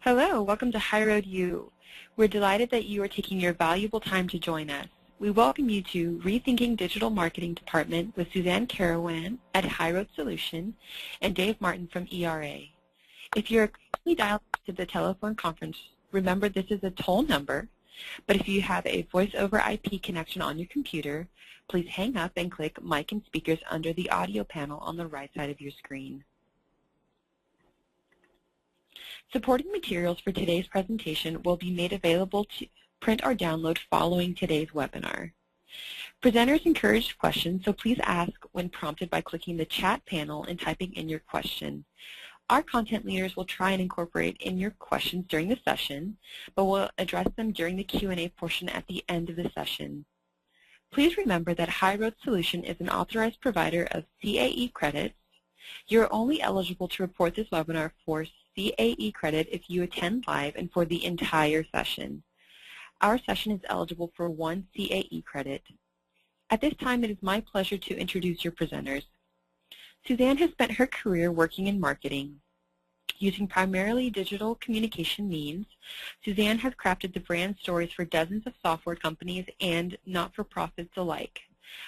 Hello, welcome to HighRoad U. We're delighted that you are taking your valuable time to join us. We welcome you to Rethinking Digital Marketing Department with Suzanne Carawan at HighRoad Solution and Dave Martin from ERA. If you're currently dialed to the telephone conference, remember this is a toll number, but if you have a voice over IP connection on your computer, please hang up and click Mic and Speakers under the audio panel on the right side of your screen. Supporting materials for today's presentation will be made available to print or download following today's webinar. Presenters encourage questions, so please ask when prompted by clicking the chat panel and typing in your question. Our content leaders will try and incorporate in your questions during the session, but will address them during the Q&A portion at the end of the session. Please remember that HighRoad Solution is an authorized provider of CAE credits. You're only eligible to report this webinar for CAE credit if you attend live and for the entire session. Our session is eligible for 1 CAE credit. At this time, it is my pleasure to introduce your presenters. Suzanne has spent her career working in marketing. Using primarily digital communication means, Suzanne has crafted the brand stories for dozens of software companies and not-for-profits alike.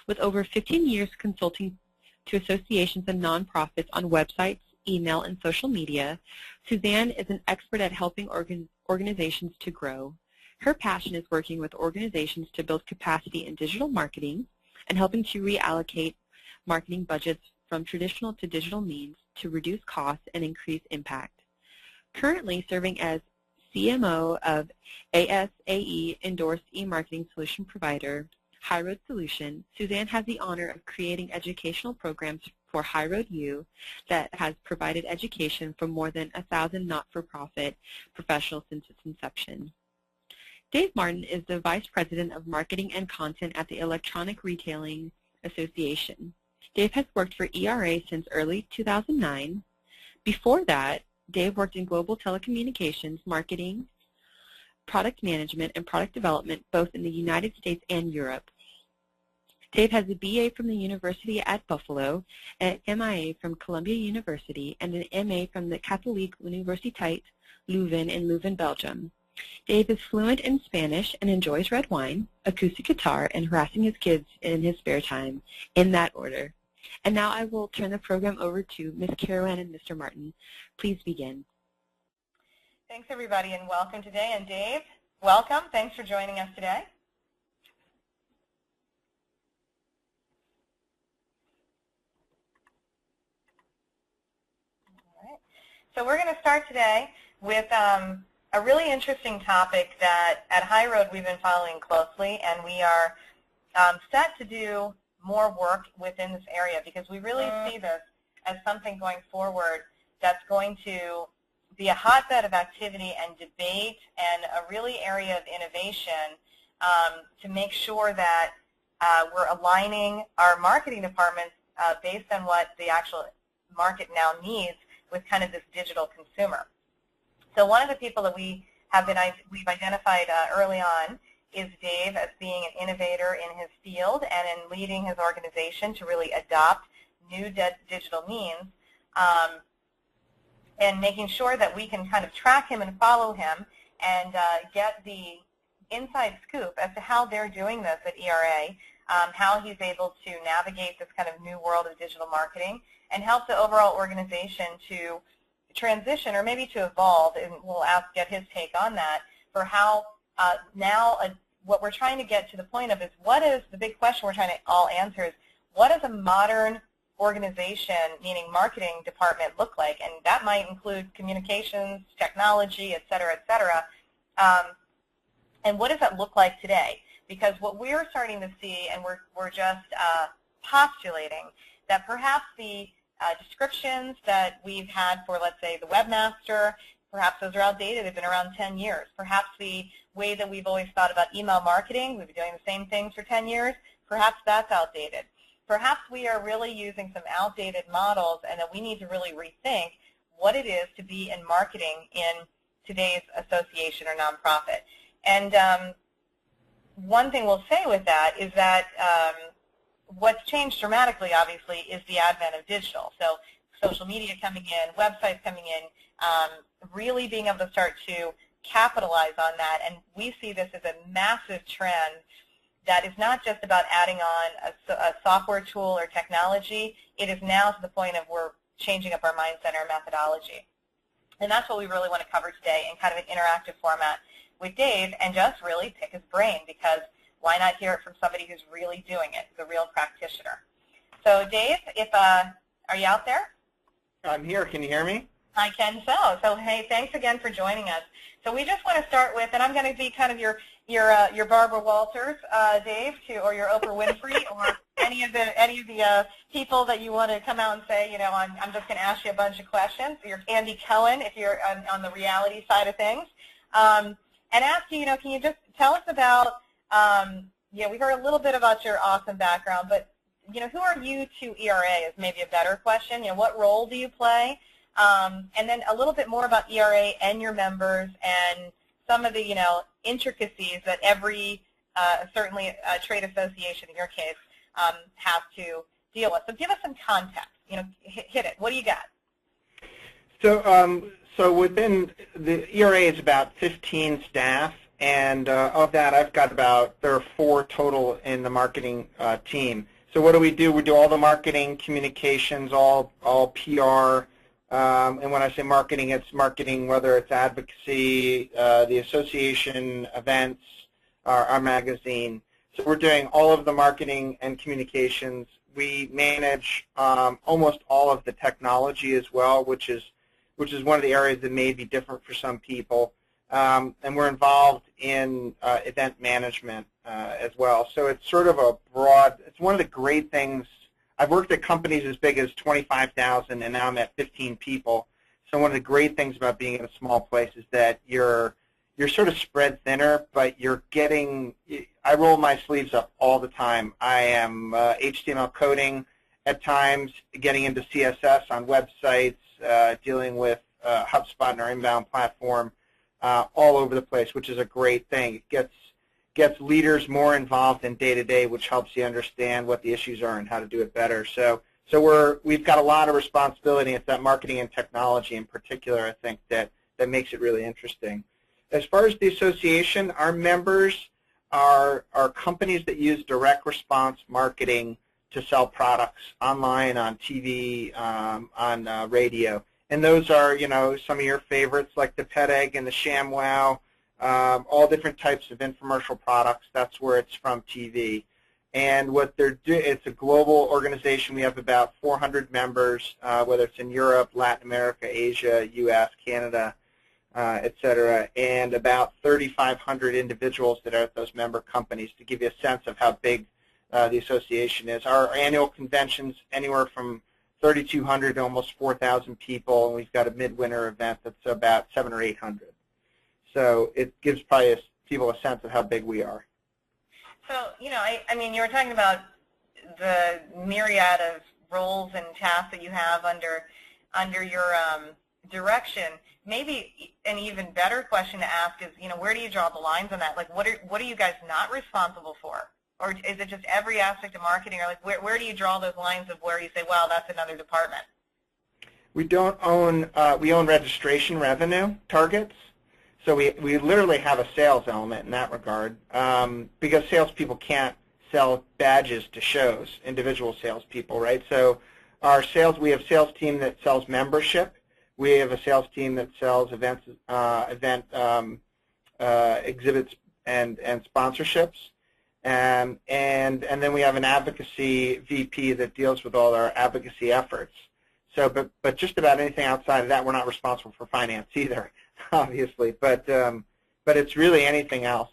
With over 15 years consulting to associations and nonprofits on websites, email, and social media, Suzanne is an expert at helping organizations to grow. Her passion is working with organizations to build capacity in digital marketing and helping to reallocate marketing budgets from traditional to digital means to reduce costs and increase impact. Currently serving as CMO of ASAE endorsed e-marketing solution provider HighRoad Solution, Suzanne has the honor of creating educational programs for HighRoad U that has provided education for more than 1,000 not-for-profit professionals since its inception. Dave Martin is the Vice President of Marketing and Content at the Electronic Retailing Association. Dave has worked for ERA since early 2009. Before that, Dave worked in global telecommunications, marketing, product management, and product development both in the United States and Europe. Dave has a BA from the University at Buffalo, an MIA from Columbia University, and an MA from the Katholieke Universiteit Leuven in Leuven, Belgium. Dave is fluent in Spanish and enjoys red wine, acoustic guitar, and harassing his kids in his spare time, in that order. And now I will turn the program over to Ms. Carawan and Mr. Martin. Please begin. Thanks, everybody, and welcome today. And Dave, welcome. Thanks for joining us today. All right. So we're going to start today with a really interesting topic that at HighRoad we've been following closely, and we are set to do more work within this area because we really see this as something going forward that's going to be a hotbed of activity and debate and a really area of innovation to make sure that we're aligning our marketing departments based on what the actual market now needs with kind of this digital consumer. So one of the people that we've identified early on is Dave as being an innovator in his field and in leading his organization to really adopt new digital means and making sure that we can kind of track him and follow him and get the inside scoop as to how they're doing this at ERA, how he's able to navigate this kind of new world of digital marketing and help the overall organization to transition or maybe to evolve, and we'll get his take on that, for how what we're trying to get to the point of is what is the big question we're trying to all answer is what does a modern organization, meaning marketing department, look like? And that might include communications, technology, et cetera, et cetera. And what does that look like today? Because what we're starting to see, and we're just postulating, that perhaps the descriptions that we've had for, let's say, the webmaster, perhaps those are outdated. They've been around 10 years. Perhaps the way that we've always thought about email marketing, we've been doing the same things for 10 years, perhaps that's outdated. Perhaps we are really using some outdated models and that we need to really rethink what it is to be in marketing in today's association or nonprofit. And one thing we'll say with that is that what's changed dramatically, obviously, is the advent of digital. So social media coming in, websites coming in, really being able to start to capitalize on that. And we see this as a massive trend that is not just about adding on a software tool or technology. It is now to the point of we're changing up our mindset and our methodology. And that's what we really want to cover today in kind of an interactive format with Dave, and just really pick his brain, because why not hear it from somebody who's really doing it, who's a real practitioner. So Dave, are you out there? I'm here. Can you hear me? I can so. So hey, thanks again for joining us. So we just want to start with, and I'm going to be kind of your Barbara Walters, Dave, or your Oprah Winfrey, or any of the people that you want to come out and say, I'm just going to ask you a bunch of questions. You're Andy Cohen if you're on the reality side of things, and ask you, can you just tell us about, we heard a little bit about your awesome background, but who are you to ERA is maybe a better question. What role do you play? And then a little bit more about ERA and your members and some of the, intricacies that every, certainly a trade association in your case, has to deal with. So give us some context. Hit it. What do you got? So within the ERA is about 15 staff, and of that there are 4 total in the marketing team. So what do? We do all the marketing, communications, all PR. And when I say marketing, it's marketing, whether it's advocacy, the association, events, our magazine. So we're doing all of the marketing and communications. We manage almost all of the technology as well, which is one of the areas that may be different for some people. And we're involved in event management as well. So it's sort of a broad, it's one of the great things. I've worked at companies as big as 25,000, and now I'm at 15 people. So one of the great things about being in a small place is that you're sort of spread thinner, but you're getting, I roll my sleeves up all the time. I am HTML coding at times, getting into CSS on websites, dealing with HubSpot and our inbound platform, all over the place, which is a great thing. It gets leaders more involved in day-to-day, which helps you understand what the issues are and how to do it better. So we've got a lot of responsibility. It's that marketing and technology in particular, I think, that makes it really interesting. As far as the association, our members are companies that use direct response marketing to sell products online, on TV, on radio. And those are, some of your favorites like the Pet Egg and the ShamWow, all different types of infomercial products. That's where it's from TV. And what they're doing, it's a global organization. We have about 400 members, whether it's in Europe, Latin America, Asia, U.S., Canada, et cetera, and about 3,500 individuals that are at those member companies, to give you a sense of how big the association is. Our annual convention's anywhere from 3,200 to almost 4,000 people, and we've got a midwinter event that's about 700 or 800. So it gives probably people a sense of how big we are. So, I mean, you were talking about the myriad of roles and tasks that you have under your direction. Maybe an even better question to ask is, where do you draw the lines on that? Like, what are you guys not responsible for? Or is it just every aspect of marketing? Or like, where do you draw those lines of where you say, well, that's another department? We don't own, we own registration revenue targets. So we literally have a sales element in that regard, because salespeople can't sell badges to shows, individual salespeople, right? So we have a sales team that sells membership. We have a sales team that sells events, exhibits and sponsorships. And then we have an advocacy VP that deals with all our advocacy efforts. So, but just about anything outside of that, we're not responsible for finance either, obviously. But it's really anything else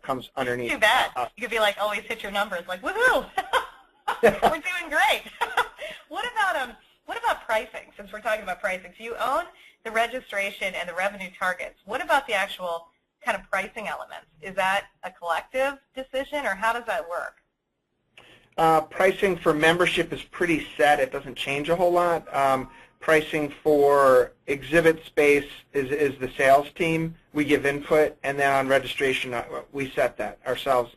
comes underneath. Too bad. You could be like, always hit your numbers, like, woohoo, we're doing great. What about pricing? Since we're talking about pricing, so you own the registration and the revenue targets. What about the actual kind of pricing elements? Is that a collective decision, or how does that work? Pricing for membership is pretty set. It doesn't change a whole lot. Pricing for exhibit space is the sales team. We give input, and then on registration, we set that ourselves.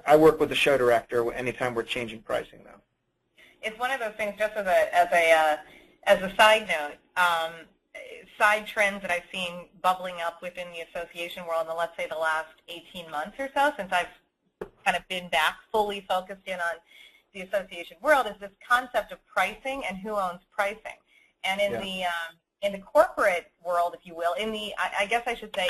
I work with the show director anytime we're changing pricing, though. It's one of those things, just as a as a side note, side trends that I've seen bubbling up within the association world in, let's say, the last 18 months or so, since I've kind of been back fully focused in on the association world, is this concept of pricing and who owns pricing. And in the corporate world, if you will, I guess I should say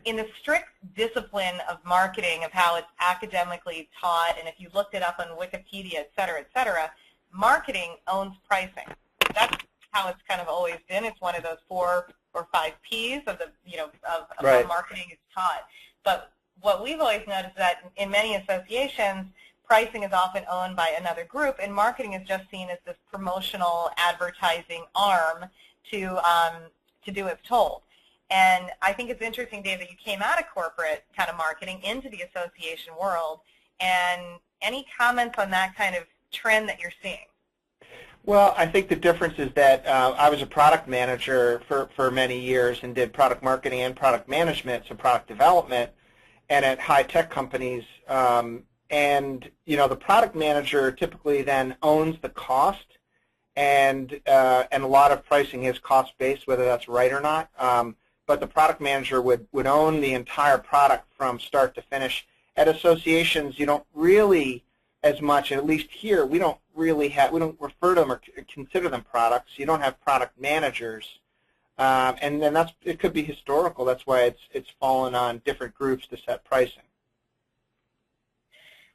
in the strict discipline of marketing, of how it's academically taught, and if you looked it up on Wikipedia, et cetera, marketing owns pricing. That's how it's kind of always been. It's one of those 4 or 5 Ps of the, of right. how marketing is taught. But what we've always noticed is that in many associations, pricing is often owned by another group, and marketing is just seen as this promotional advertising arm to do as told. And I think it's interesting, Dave, that you came out of corporate kind of marketing into the association world. And any comments on that kind of trend that you're seeing? Well, I think the difference is that I was a product manager for many years and did product marketing and product management, so product development, and at high-tech companies. And, the product manager typically then owns the cost, and a lot of pricing is cost-based, whether that's right or not. But the product manager would own the entire product from start to finish. At associations, you don't really as much, and at least here, we don't refer to them or consider them products. You don't have product managers. And then it could be historical. That's why it's fallen on different groups to set pricing.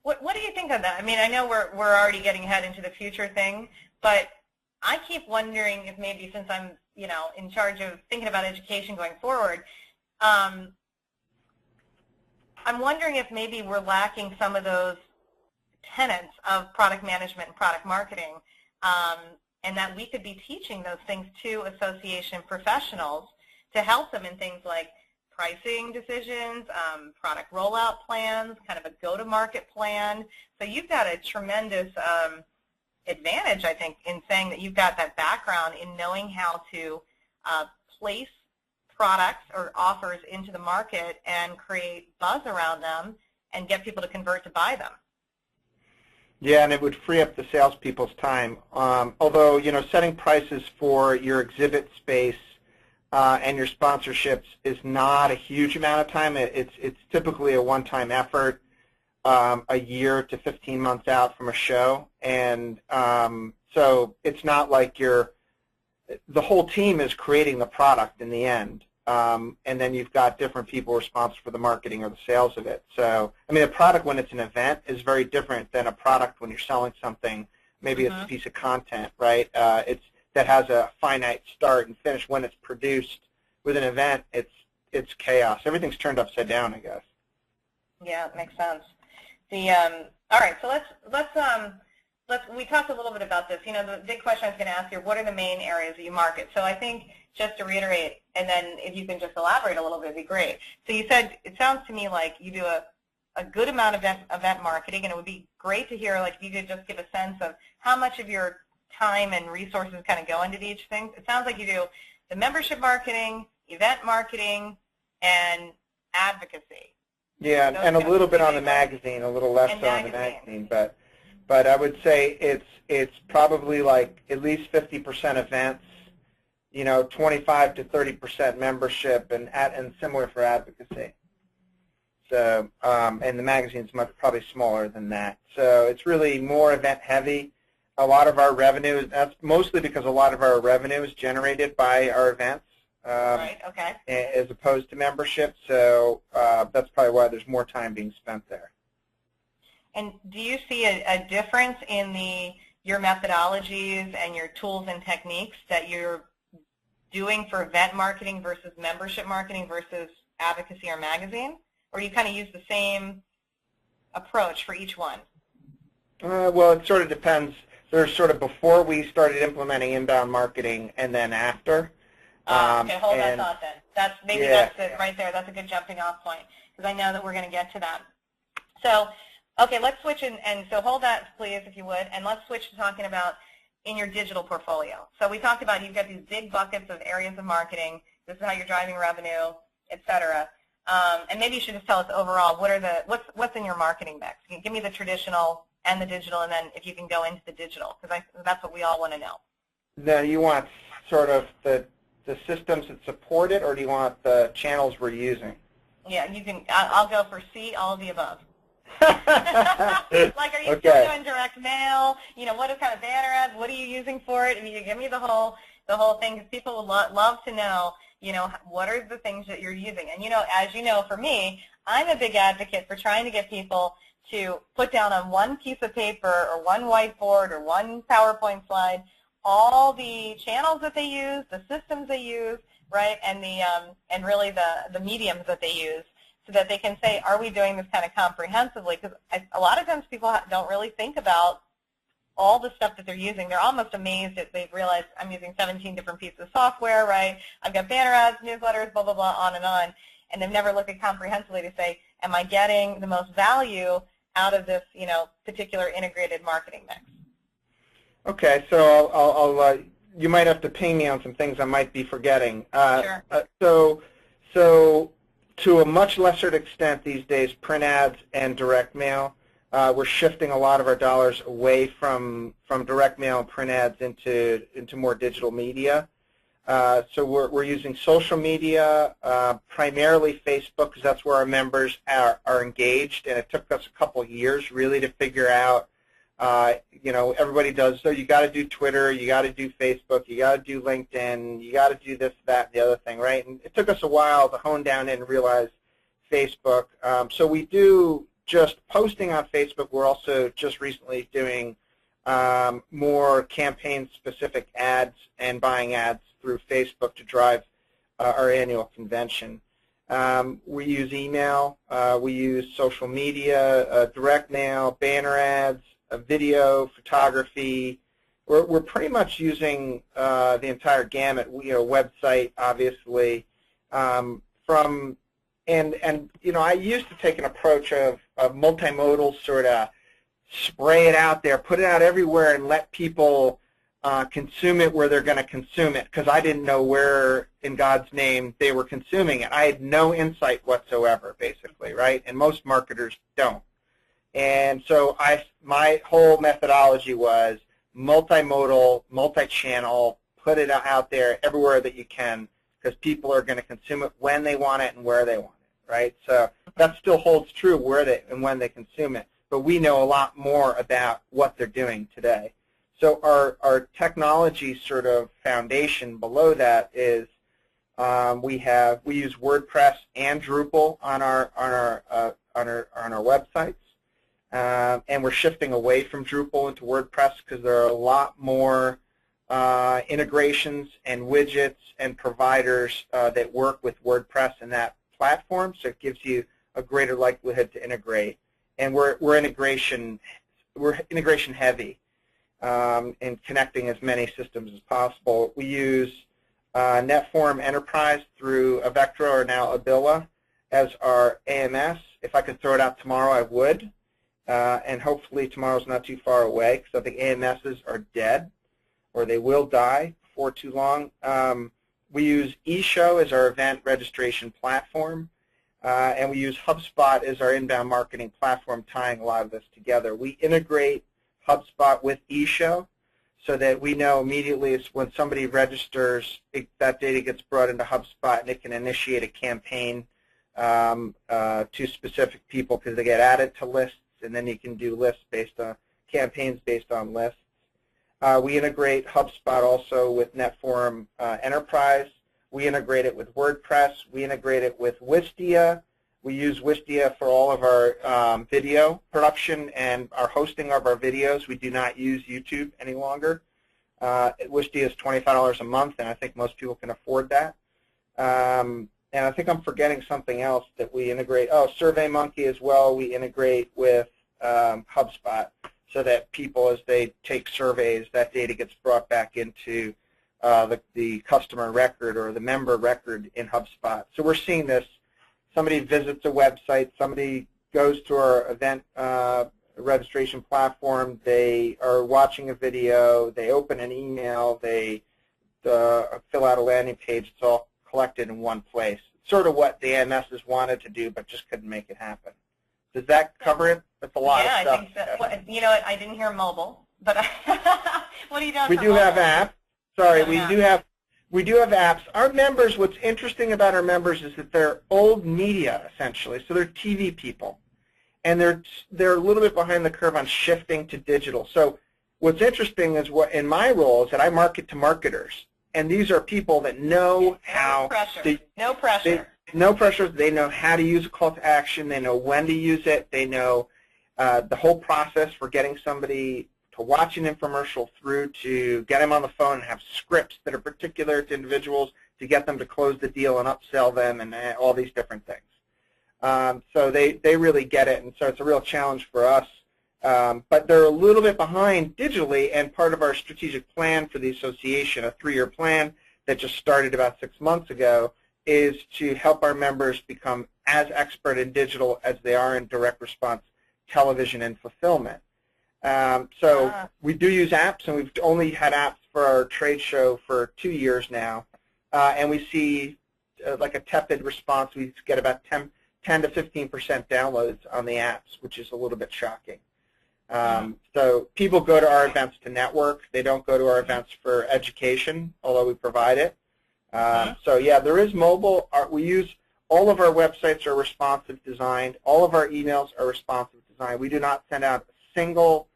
What do you think of that? I mean, I know we're already getting ahead into the future thing, but I keep wondering if maybe, since I'm in charge of thinking about education going forward, I'm wondering if maybe we're lacking some of those tenets of product management and product marketing, and that we could be teaching those things to association professionals to help them in things like pricing decisions, product rollout plans, kind of a go-to-market plan. So you've got a tremendous advantage, I think, in saying that you've got that background in knowing how to place products or offers into the market and create buzz around them and get people to convert to buy them. Yeah, and it would free up the salespeople's time. Although, setting prices for your exhibit space and your sponsorships is not a huge amount of time. It's typically a one-time effort, a year to 15 months out from a show, and so it's not like the whole team is creating the product in the end, and then you've got different people responsible for the marketing or the sales of it. So, I mean, a product when it's an event is very different than a product when you're selling something. Maybe it's a piece of content, right? That has a finite start and finish. When it's produced with an event, it's chaos. Everything's turned upside down, I guess. Yeah, it makes sense. All right, so we talked a little bit about this. The big question I was going to ask here: what are the main areas that you market? So I think, just to reiterate, and then if you can just elaborate a little bit, it'd be great. So you said, it sounds to me like you do a good amount of event marketing, and it would be great to hear, like, if you could just give a sense of how much of your time and resources kind of go into each thing. It sounds like you do the membership marketing, event marketing, and advocacy. Yeah, and a little bit on the magazine, a little less so on the magazine, but I would say it's probably like at least 50% events, 25 to 30% membership, and similar for advocacy. So, and the magazine's probably smaller than that. So it's really more event heavy. A lot of our revenue, that's mostly because a lot of our revenue is generated by our events. Right, okay. As opposed to membership, so that's probably why there's more time being spent there. And do you see a difference in your methodologies and your tools and techniques that you're doing for event marketing versus membership marketing versus advocacy or magazine? Or do you kind of use the same approach for each one? Well, it sort of depends. There's sort of before we started implementing inbound marketing and then after. Okay, hold that thought then. That's it right there. That's a good jumping off point, because I know that we're going to get to that. So, okay, let's switch, and so hold that, please, if you would, and let's switch to talking about in your digital portfolio. So we talked about you've got these big buckets of areas of marketing. This is how you're driving revenue, et cetera. And maybe you should just tell us overall what's in your marketing mix. You can give me the traditional and the digital, and then if you can go into the digital, because that's what we all want to know. Now, you want sort of the systems that support it, or do you want the channels we're using? Yeah, you can. I'll go for C, all of the above. Like, are you still doing direct mail? You know, what kind of banner ads? What are you using for it? I mean, you give me the whole thing, because people would love to know, you know, what are the things that you're using. And, you know, as you know, for me, I'm a big advocate for trying to get people to put down on one piece of paper or one whiteboard or one PowerPoint slide all the channels that they use, the systems they use, right, and and really the mediums that they use, so that they can say, are we doing this kind of comprehensively? Because a lot of times people don't really think about all the stuff that they're using. They're almost amazed that they've realized I'm using 17 different pieces of software, right? I've got banner ads, newsletters, blah, blah, blah, on, and they've never looked at comprehensively to say, am I getting the most value out of this, you know, particular integrated marketing mix? Okay, so I'll you might have to ping me on some things I might be forgetting. Sure. So to a much lesser extent these days, print ads and direct mail, we're shifting a lot of our dollars away from direct mail and print ads into more digital media. So we're using social media, primarily Facebook, because that's where our members are engaged, and it took us a couple of years really to figure out, you know, everybody does, so you got to do Twitter, you got to do Facebook, you got to do LinkedIn, you got to do this, that, and the other thing, right? And it took us a while to hone down and realize Facebook. So we do just posting on Facebook. We're also just recently doing more campaign-specific ads and buying ads through Facebook to drive our annual convention. We use email, we use social media, direct mail, banner ads, video, photography. We're pretty much using the entire gamut. You know, website, obviously. And you know, I used to take an approach of multimodal, sort of spray it out there, put it out everywhere, and let people consume it where they're going to consume it, because I didn't know where, in God's name, they were consuming it. I had no insight whatsoever, basically, right? And most marketers don't. And so my whole methodology was multimodal, multi-channel, put it out there everywhere that you can, because people are going to consume it when they want it and where they want it, right? So that still holds true where they and when they consume it. But we know a lot more about what they're doing today. So our technology sort of foundation below that is we use WordPress and Drupal on our websites. And we're shifting away from Drupal into WordPress because there are a lot more integrations and widgets and providers that work with WordPress in that platform, so it gives you a greater likelihood to integrate. And we're integration heavy in connecting as many systems as possible. We use NetForum Enterprise through Avectra, or now Abila, as our AMS. If I could throw it out tomorrow, I would. And hopefully tomorrow's not too far away, because I think AMSs are dead, or they will die before too long. We use eShow as our event registration platform, and we use HubSpot as our inbound marketing platform, tying a lot of this together. We integrate HubSpot with eShow so that we know immediately when somebody registers, that data gets brought into HubSpot, and it can initiate a campaign to specific people, because they get added to lists, and then you can do lists based on campaigns based on lists. We integrate HubSpot also with NetForum Enterprise. We integrate it with WordPress. We integrate it with Wistia. We use Wistia for all of our video production and our hosting of our videos. We do not use YouTube any longer. Wistia is $25 a month, and I think most people can afford that. And I think I'm forgetting something else that we integrate. Oh, SurveyMonkey as well. We integrate with HubSpot so that people, as they take surveys, that data gets brought back into the customer record or the member record in HubSpot. So we're seeing this. Somebody visits a website. Somebody goes to our event registration platform. They are watching a video. They open an email. They fill out a landing page. It's all collected in one place. It's sort of what the AMSs wanted to do, but just couldn't make it happen. Does that cover it? That's a lot of stuff. Yeah, I think so. Well, you know, I didn't hear mobile, but what are you doing? We do have apps. Sorry, No, we do have apps. Our members, what's interesting about our members is that they're old media, essentially. So they're TV people. And they're a little bit behind the curve on shifting to digital. So what's interesting is what in my role is that I market to marketers. And these are people that know how no pressure. No pressure. They know how to use a call to action. They know when to use it. They know the whole process for getting somebody to watch an infomercial through to get them on the phone and have scripts that are particular to individuals to get them to close the deal and upsell them and all these different things. So they really get it, and so it's a real challenge for us. But they're a little bit behind digitally, and part of our strategic plan for the association, a 3-year plan that just started about 6 months ago, is to help our members become as expert in digital as they are in direct response television and fulfillment. So we do use apps, and we've only had apps for our trade show for 2 years now, and we see like a tepid response. We get about 10 to 15% downloads on the apps, which is a little bit shocking. So people go to our events to network. They don't go to our events for education, although we provide it. So yeah, there is mobile. We use all of our websites are responsive designed. All of our emails are responsive designed. We do not send out a single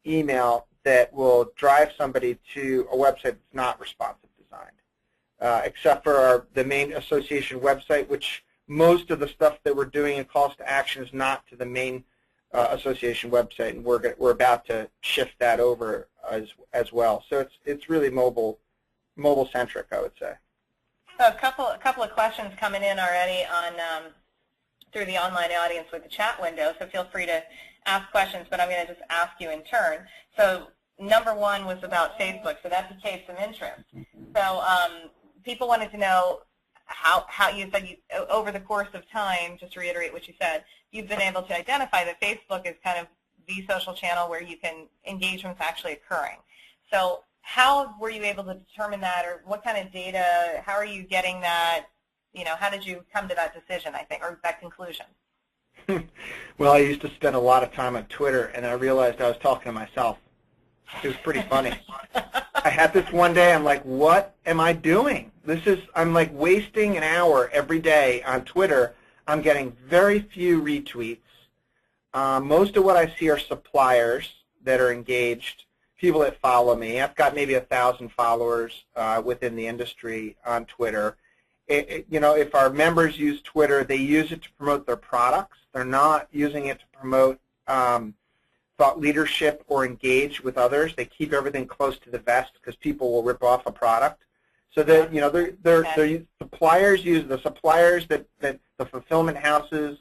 email that will drive somebody to a website that's not responsive designed, except for the main association website, which most of the stuff that we're doing in calls to action is not to the main association website, and we're about to shift that over as well. So it's really mobile centric, I would say. So a couple of questions coming in already on through the online audience with the chat window. So feel free to ask questions, but I'm going to just ask you in turn. So number one was about Facebook, so that became some interest. So people wanted to know how you said over the course of time, just to reiterate what you said, you've been able to identify that Facebook is kind of the social channel where you can engagement's actually occurring. So how were you able to determine that, or what kind of data, how are you getting that, how did you come to that decision, I think, or that conclusion? Well, I used to spend a lot of time on Twitter, and I realized I was talking to myself. It was pretty funny. I had this one day, I'm like, what am I doing? I'm like wasting an hour every day on Twitter. I'm getting very few retweets. Most of what I see are suppliers that are engaged, people that follow me. I've got maybe 1,000 followers within the industry on Twitter. If our members use Twitter, they use it to promote their products. They're not using it to promote thought leadership or engage with others. They keep everything close to the vest because people will rip off a product. So that suppliers use the suppliers that the fulfillment houses,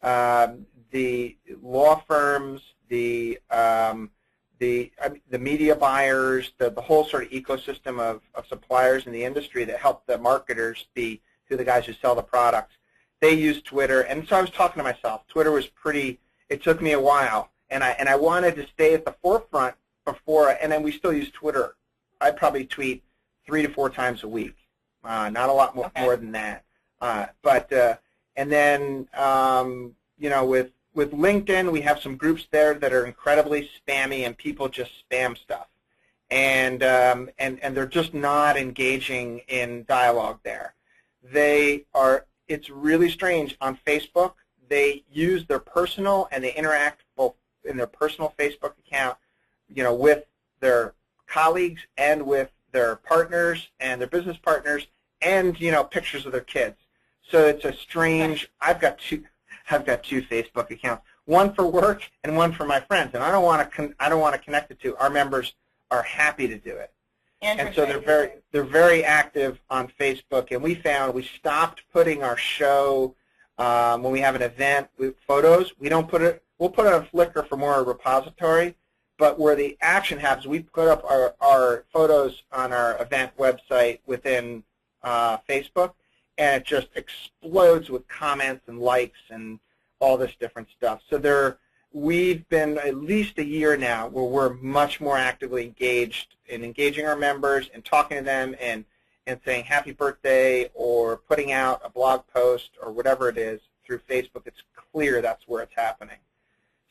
the law firms, the media buyers, the whole sort of ecosystem of suppliers in the industry that help the marketers be to the guys who sell the products. They use Twitter, and so I was talking to myself. Twitter was it took me a while, and I wanted to stay at the forefront and then we still use Twitter. I probably tweet 3 to 4 times a week, not a lot more than that. And then with LinkedIn, we have some groups there that are incredibly spammy, and people just spam stuff, and they're just not engaging in dialogue there. It's really strange on Facebook. They use their personal, and they interact both in their personal Facebook account, with their colleagues and with their partners and their business partners, and pictures of their kids. So it's a strange. I've got two Facebook accounts, one for work and one for my friends, and I don't want to connect the two. Our members are happy to do it, and so they're very active on Facebook. And we stopped putting our show when we have an event with photos. We don't put it. We'll put it on Flickr for more a repository, but where the action happens, we put up our photos on our event website within Facebook, and it just explodes with comments and likes and all this different stuff. So we've been at least a year now where we're much more actively engaged in engaging our members and talking to them and saying happy birthday or putting out a blog post or whatever it is through Facebook. It's clear that's where it's happening.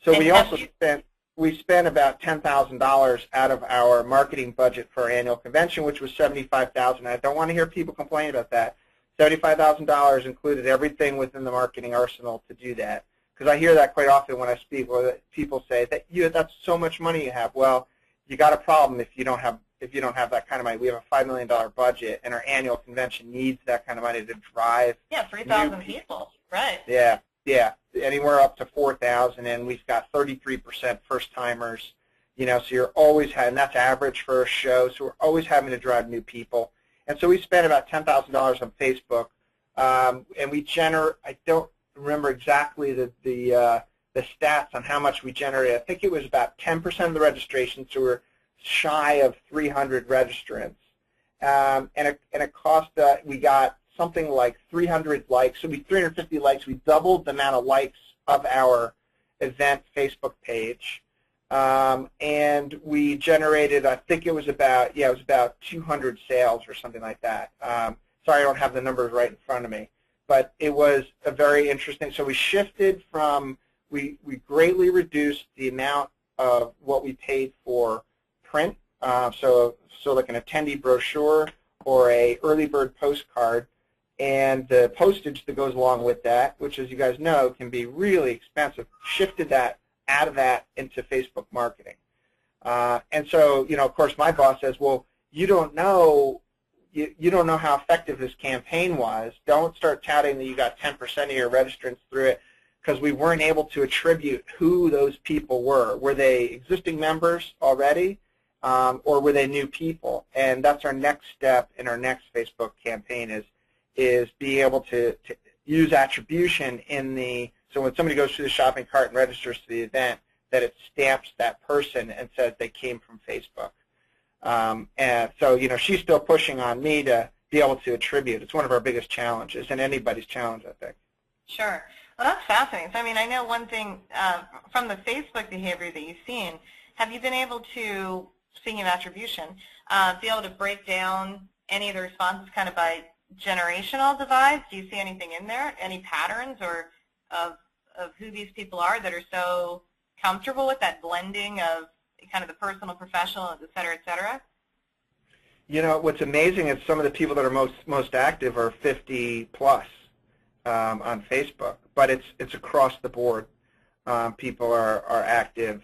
So we also spent we spent about $10,000 out of our marketing budget for our annual convention, which was $75,000. I don't want to hear people complain about that. $75,000 included everything within the marketing arsenal to do that. Because I hear that quite often when I speak, where people say that that's so much money you have. Well, you got a problem if you don't have that kind of money. We have a $5 million budget, and our annual convention needs that kind of money to drive. Yeah, 3,000 people, right? Yeah, anywhere up to 4,000, and we've got 33% first-timers. So you're always having, that's average for a show. So we're always having to drive new people, and so we spent about $10,000 on Facebook, and we I don't remember exactly the stats on how much we generated. I think it was about 10% of the registration, so we're shy of 300 registrants. And it cost, we got something like 300 likes, so 350 likes. We doubled the amount of likes of our event Facebook page. And we generated, I think it was about 200 sales or something like that. Sorry, I don't have the numbers right in front of me. But it was a very interesting, so we shifted from, we greatly reduced the amount of what we paid for print, so like an attendee brochure or a early bird postcard, and the postage that goes along with that, which as you guys know can be really expensive, shifted that out of that into Facebook marketing. And so, of course my boss says, well, you don't know how effective this campaign was. Don't start touting that you got 10% of your registrants through it, because we weren't able to attribute who those people were. Were they existing members already, or were they new people? And that's our next step in our next Facebook campaign is be able to use attribution so when somebody goes through the shopping cart and registers to the event, that it stamps that person and says they came from Facebook. And so, she's still pushing on me to be able to attribute. It's one of our biggest challenges, and anybody's challenge, I think. Sure. Well, that's fascinating. So, I know one thing from the Facebook behavior that you've seen, have you been able to, speaking of attribution, be able to break down any of the responses kind of by generational divides? Do you see anything in there, any patterns or of who these people are that are so comfortable with that blending of kind of the personal, professional, et cetera, et cetera? What's amazing is some of the people that are most active are 50 plus on Facebook, but it's across the board. People are active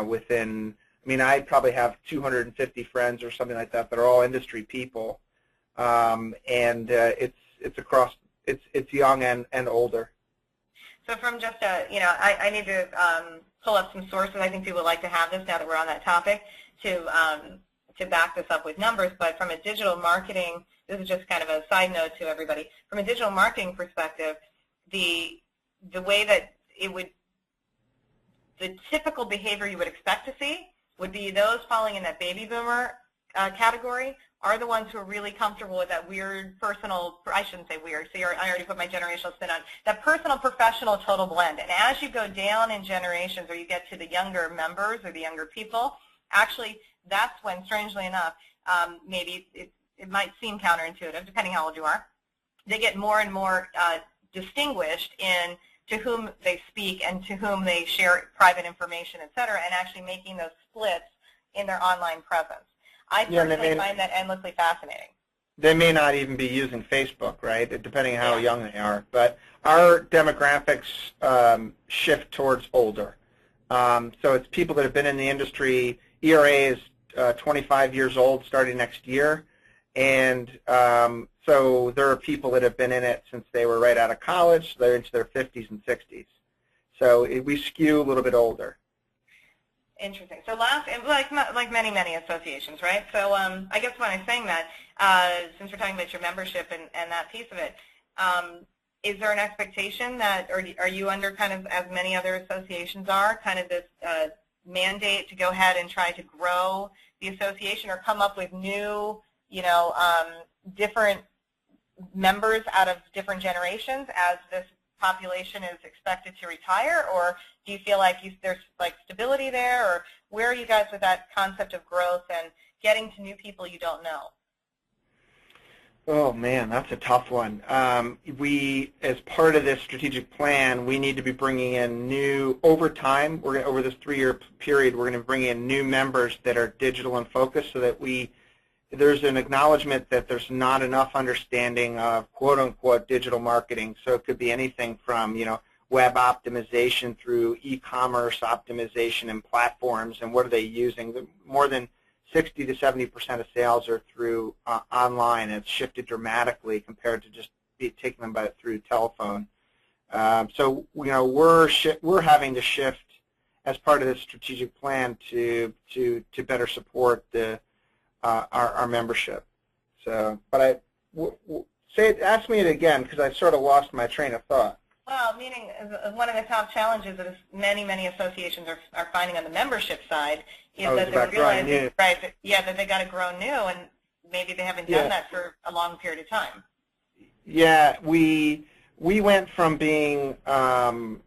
within. I probably have 250 friends or something like that are all industry people, and it's across. It's young and older. So from just I need to pull up some sources. I think people would like to have this now that we're on that topic to back this up with numbers. But from a digital marketing, this is just kind of a side note to everybody. From a digital marketing perspective, the way that the typical behavior you would expect to see would be those falling in that baby boomer category are the ones who are really comfortable with that weird personal, I shouldn't say weird, so I already put my generational spin on, that personal professional total blend. And as you go down in generations or you get to the younger members or the younger people, actually that's when, strangely enough, maybe it might seem counterintuitive depending how old you are, they get more and more distinguished in to whom they speak and to whom they share private information, et cetera, and actually making those splits in their online presence. I personally find that endlessly fascinating. They may not even be using Facebook, right, depending on how young they are. But our demographics shift towards older. So it's people that have been in the industry. ERA is 25 years old starting next year. And so there are people that have been in it since they were right out of college. They're into their 50s and 60s. So we skew a little bit older. Interesting. So like many associations, right? So I guess when I'm saying that, since we're talking about your membership and that piece of it, is there an expectation that, or are you under kind of, as many other associations are, kind of this mandate to go ahead and try to grow the association or come up with new, different members out of different generations as this population is expected to retire, or do you feel like there's like stability there, or where are you guys with that concept of growth and getting to new people you don't know? Oh man, that's a tough one. We, as part of this strategic plan, we need to be bringing in new, over time, over this 3-year period, we're going to bring in new members that are digital and focused so that there's an acknowledgement that there's not enough understanding of quote-unquote digital marketing. So it could be anything from, web optimization through e-commerce optimization and platforms, and what are they using. More than 60 to 70% of sales are through online. It's shifted dramatically compared to just taking them through telephone. So we're having to shift as part of this strategic plan to better support our membership. So, but ask me it again because I sort of lost my train of thought. Well, meaning one of the top challenges that many associations are finding on the membership side is that they're realizing, right, that they got to grow new, and maybe they haven't done that for a long period of time. Yeah, we went from being when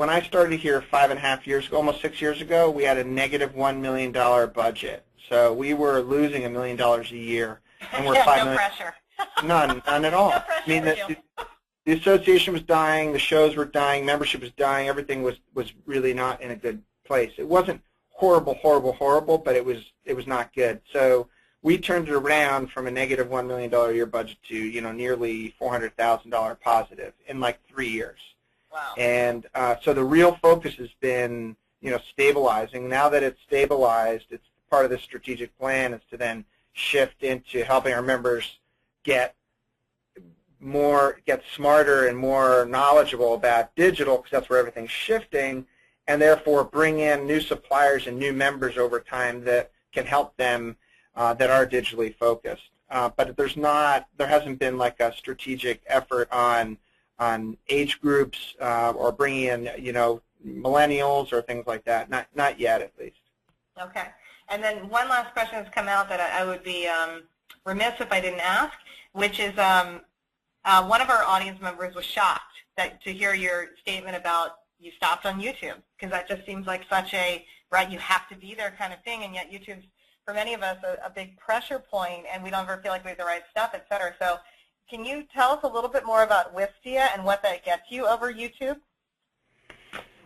I started here 5.5 years ago, almost 6 years ago, we had a negative $1 million budget. So we were losing $1 million a year, and we're $5 million. Pressure. None at all. No pressure. The association was dying, the shows were dying, membership was dying, everything was really not in a good place. It wasn't horrible, but it was not good. So we turned it around from a negative $1 million a year budget to nearly $400,000 positive in like 3 years. Wow. And so the real focus has been stabilizing. Now that it's stabilized, it's part of the strategic plan is to then shift into helping our members get smarter and more knowledgeable about digital, because that's where everything's shifting, and therefore bring in new suppliers and new members over time that can help them that are digitally focused. But there hasn't been like a strategic effort on age groups or bringing in millennials or things like that. Not yet, at least. Okay. And then one last question has come out that I would be remiss if I didn't ask, which is one of our audience members was shocked to hear your statement about you stopped on YouTube, because that just seems like such a, right, you have to be there kind of thing, and yet YouTube's, for many of us, a big pressure point, and we don't ever feel like we have the right stuff, et cetera. So can you tell us a little bit more about Wistia and what that gets you over YouTube?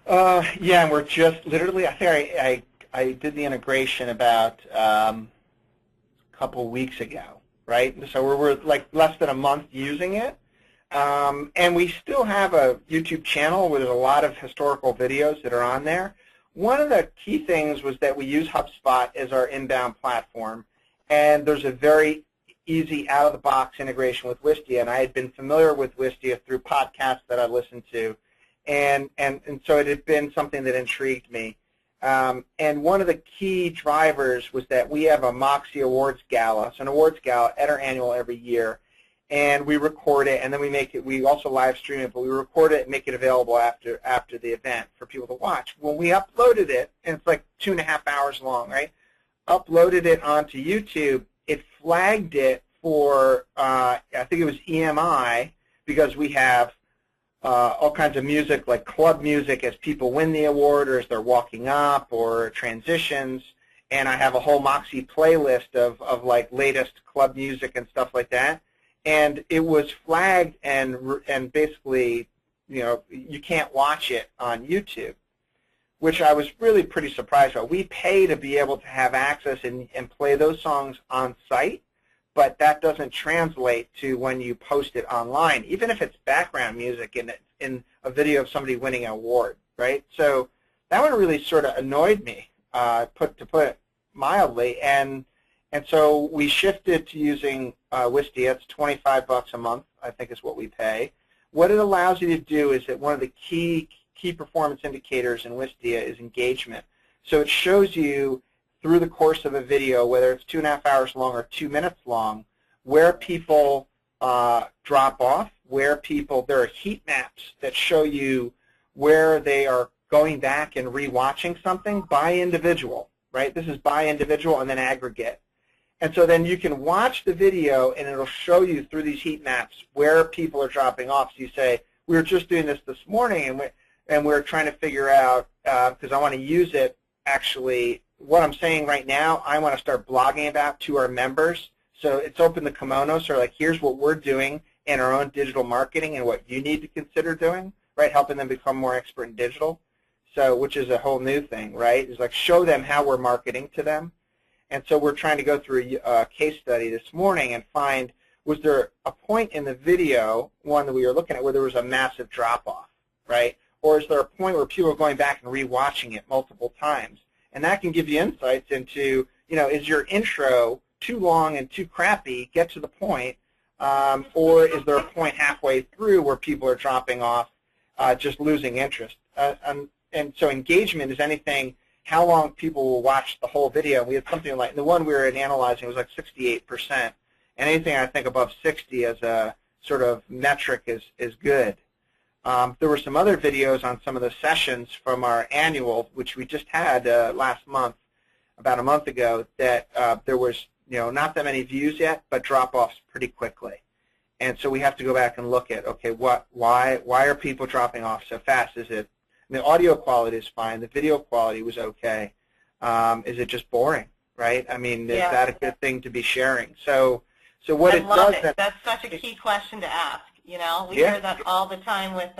Yeah, and we're just literally, I think I did the integration about a couple weeks ago, right? So we're like less than a month using it. And we still have a YouTube channel where there's a lot of historical videos that are on there. One of the key things was that we use HubSpot as our inbound platform, and there's a very easy out-of-the-box integration with Wistia, and I had been familiar with Wistia through podcasts that I listened to, and so it had been something that intrigued me. And one of the key drivers was that we have a Moxie Awards Gala. It's an awards gala at our annual every year, and we record it, and then we also live stream it, but we record it and make it available after the event for people to watch. When we uploaded it, and it's like 2.5 hours long, right? Uploaded it onto YouTube, it flagged it for, I think it was EMI, because we have all kinds of music, like club music as people win the award or as they're walking up or transitions. And I have a whole Moxie playlist of like latest club music and stuff like that. And it was flagged and basically, you can't watch it on YouTube, which I was really pretty surprised about. We pay to be able to have access and play those songs on site, but that doesn't translate to when you post it online, even if it's background music in a video of somebody winning an award, right? So that one really sort of annoyed me, to put it mildly, and so we shifted to using Wistia. It's $25 a month, I think, is what we pay. What it allows you to do is that one of the key performance indicators in Wistia is engagement. So it shows you through the course of a video, whether it's 2.5 hours long or 2 minutes long, where people drop off, there are heat maps that show you where they are going back and rewatching something by individual, right? This is by individual and then aggregate. And so then you can watch the video and it'll show you through these heat maps where people are dropping off. So you say, we were just doing this morning and we're trying to figure out, because I want to use it actually, what I'm saying right now, I want to start blogging about to our members So it's open the kimono, so like here's what we're doing in our own digital marketing and what you need to consider doing, right? Helping them become more expert in digital, so which is a whole new thing, right? It's like show them how we're marketing to them. And so we're trying to go through a case study this morning and find, was there a point in the video, one that we were looking at, where there was a massive drop-off, right? Or is there a point where people are going back and rewatching it multiple times? And that can give you insights into, is your intro too long and too crappy, get to the point, or is there a point halfway through where people are dropping off, just losing interest? And so engagement is anything, how long people will watch the whole video. We had something like, the one we were analyzing was like 68%. And anything I think above 60 as a sort of metric is good. There were some other videos on some of the sessions from our annual, which we just had last month, about a month ago, that there was not that many views yet, but drop-offs pretty quickly. And so we have to go back and look at, okay, why are people dropping off so fast? Is it, the audio quality is fine, the video quality was okay. Is it just boring, right? I mean, is that a good thing to be sharing? So what it does. That's such a key question to ask. We hear that all the time with,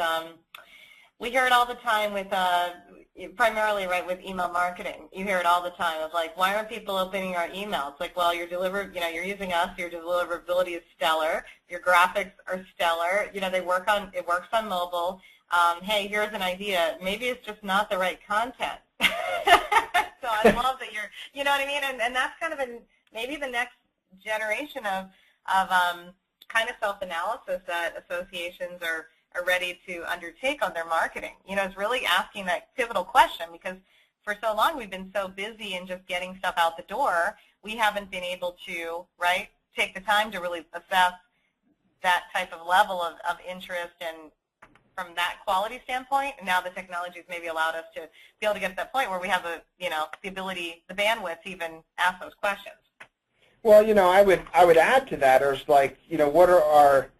primarily right with email marketing. You hear it all the time of like, why aren't people opening our emails? It's like, well, you're using us. Your deliverability is stellar. Your graphics are stellar. It works on mobile. Hey, here's an idea. Maybe it's just not the right content. So I love that you're, you know what I mean? And that's kind of maybe the next generation of kind of self-analysis that associations are ready to undertake on their marketing. It's really asking that pivotal question, because for so long we've been so busy in just getting stuff out the door, we haven't been able to, right, take the time to really assess that type of level of interest and from that quality standpoint. And now the technology has maybe allowed us to be able to get to that point where we have the ability, the bandwidth to even ask those questions. Well, I would add to that, or like, what are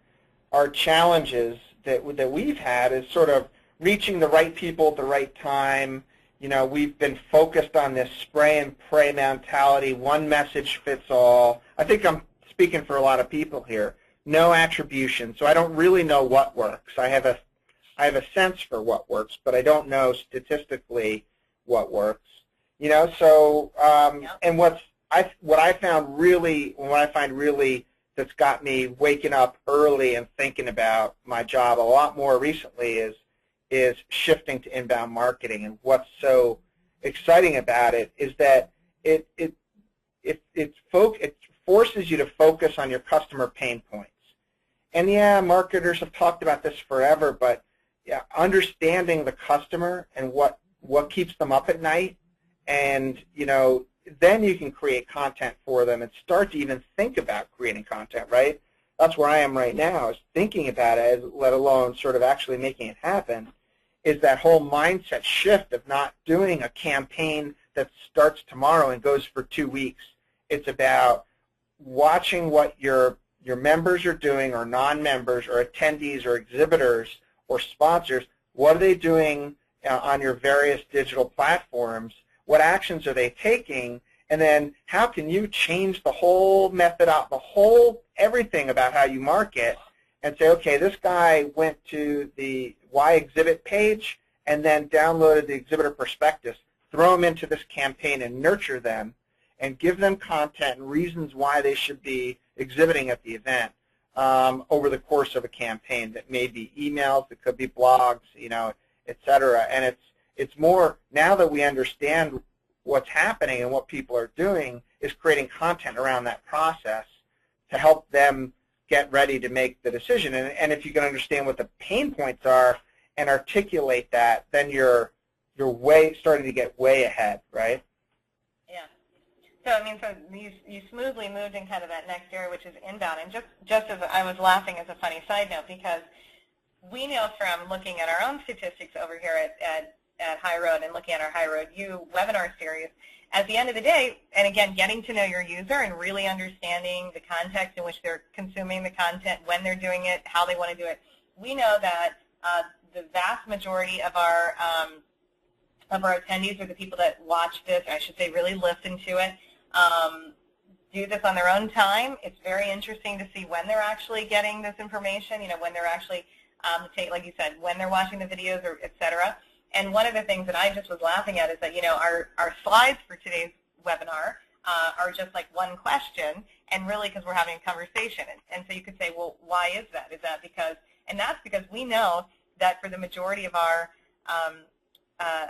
our challenges that we've had is sort of reaching the right people at the right time. We've been focused on this spray and pray mentality, one message fits all. I think I'm speaking for a lot of people here. No attribution, so I don't really know what works. I have a sense for what works, but I don't know statistically what works. So and what I find really that's got me waking up early and thinking about my job a lot more recently is shifting to inbound marketing. And what's so exciting about it is that it forces you to focus on your customer pain points. And marketers have talked about this forever, but understanding the customer and what keeps them up at night, and then you can create content for them and start to even think about creating content, right? That's where I am right now, is thinking about it, let alone sort of actually making it happen, is that whole mindset shift of not doing a campaign that starts tomorrow and goes for 2 weeks. It's about watching what your members are doing, or non-members, or attendees, or exhibitors, or sponsors. What are they doing on your various digital platforms? What actions are they taking? And then how can you change the whole method out, everything about how you market, and say, okay, this guy went to the Y exhibit page and then downloaded the exhibitor prospectus. Throw them into this campaign and nurture them and give them content and reasons why they should be exhibiting at the event over the course of a campaign. That may be emails, it could be blogs, et cetera. And it's more, now that we understand what's happening and what people are doing, is creating content around that process to help them get ready to make the decision. And if you can understand what the pain points are and articulate that, then you're starting to get way ahead, right? Yeah. So you smoothly moved in kind of that next area, which is inbound. And just as I was laughing as a funny side note, because we know from looking at our own statistics over here at HighRoad and looking at our HighRoad U webinar series, at the end of the day, and again, getting to know your user and really understanding the context in which they're consuming the content, when they're doing it, how they want to do it, we know that the vast majority of our attendees, or the people that watch this, or I should say really listen to it, do this on their own time. It's very interesting to see when they're actually getting this information, when they're actually, like you said, when they're watching the videos, or et cetera. And one of the things that I just was laughing at is that, our slides for today's webinar are just like one question, and really because we're having a conversation. And so you could say, well, why is that? Is that because, and that's because we know that for the majority of our